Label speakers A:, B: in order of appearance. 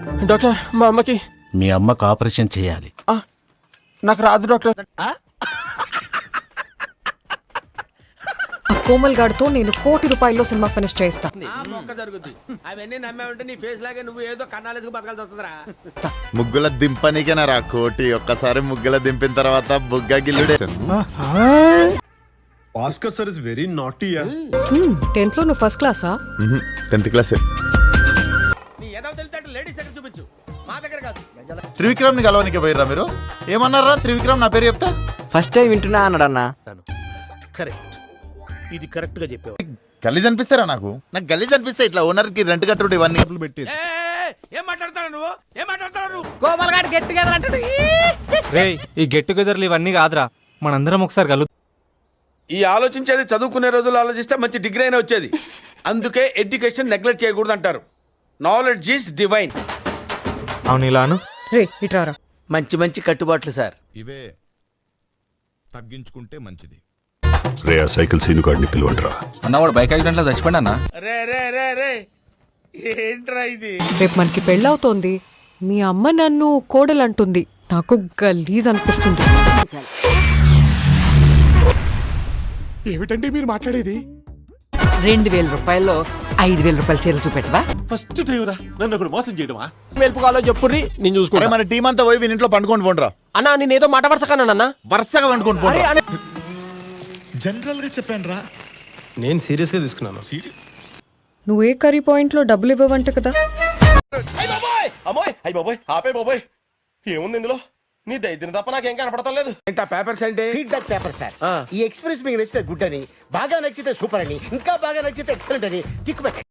A: Doctor మా అమ్మకి.
B: మీ అమ్మకు ఆపరేషన్ చేయాలి.
A: నాకు రాదు డాక్టర్.
C: కోమల్ గాడితో నేను ₹1 కోటి సినిమా ఫినిష్ చేస్తా.
D: అవన్నీ నమ్మావంటే నీ ఫేస్ లాగే నువ్వు ఏదో కన్నాలేసుకు బతకాల్సి వస్తుందిరా.
E: ముగ్గుల దింపనికేనా రా కోటి. ఒక్కసారి ముగ్గుల దింపిన తర్వాత బుగ్గ గిల్లుడే.
F: Oscar sir is very naughty.
C: 10th లో నువ్వు ఫస్ట్ క్లాసా?
E: 10th class.
D: నీ ఏదో తెలితే లేడీస్ దగ్గర చూపించు, మా దగ్గర కాదు.
E: త్రివిక్రమ్ ని కలవనికి పోయిర్రా మీరు? ఏమన్నారా త్రివిక్రమ్ నా పేరు చెప్తా?
G: ఫస్ట్ టైం వింటున్నా అన్నాడు అన్న.
D: కరెక్ట్, ఇది కరెక్ట్ గా చెప్పావు.
E: గలీజ్ అనిపిస్తారా నాకు? నాకు గలీజ్ అనిపిస్తే ఇట్లా ఓనర్ కి రెంట్ కట్టుడు ఇవన్నీ పెట్టి.
D: ఏం మాట్లాడతాడు నువ్వు? ఏం మాట్లాడతాడు నువ్వు?
G: కోమల్ గాడు గెట్ టుగెదర్ అంటాడు.
A: రేయ్, ఈ గెట్ టుగెదర్లు ఇవన్నీ కాదురా, మనందరం ఒకసారి కలు.
D: ఈ ఆలోచించేది చదువుకునే రోజులు ఆలోచిస్తే మంచి డిగ్రీ అయినా వచ్చేది. అందుకే ఎడ్యుకేషన్ నెగ్లెక్ట్ చేయకూడదు అంటారు. Knowledge is divine.
A: అవును ఇలాను.
C: రే ఇట్రారా.
D: మంచి మంచి కట్టుబాట్లు సార్.
H: ఇవే తగ్గించుకుంటే మంచిది.
F: రే ఆ సైకిల్ సీను గాడిని పిలువండిరా.
B: అన్న వాడు బైక్ యాక్సిడెంట్ లో చచ్చిపోయినా అన్న.
D: రే రే రే రే ఏంట్రా ఇది?
C: రేపు మనకి పెళ్ళవుతోంది. మీ అమ్మ నన్ను కోడలంటుంది. నాకు గలీజ్ అనిపిస్తుంది.
F: ఏమిటండి మీరు మాట్లాడేది?
G: 2000 రూపాయల్లో 5000 రూపాయల చీరలు చూపెట్టవా?
F: ఫస్ట్ డ్రైవరా నన్ను ఒకడు మోసం చేయడమా?
A: మెలుపుకాలో చెప్పుర్రి, నేను చూసుకుంటా.
E: మన టీం అంతా పోయి వీని ఇంట్లో పండుకొని పోండిరా.
A: అన్నా నేనేదో మాట వరుసకన్నా.
E: వరుసగా పండుకొని పోండి.
F: జనరల్ గా చెప్పాను రా.
A: నేను సీరియస్ గా తీసుకున్నాను.
C: నువ్వు ఏ కర్రీ పాయింట్ లో డబ్బులు ఇవ్వవంట కదా?
F: అమ్మాయి అయ్యి బాబోయ్, ఆపే బాబోయ్. ఏముంది ఇందులో? నీ దైత్యం తప్ప నాకేం కనపడతలేదు.
D: ఏంటా పేపర్స్ అంటే?
G: Feedback paper sir. ఈ ఎక్స్పీరియన్స్ మీకు నచ్చితే గుడ్ అని, బాగా నచ్చితే సూపర్ అని, ఇంకా బాగా నచ్చితే ఎక్సలెంట్ అని టిక్ పెట్టండి.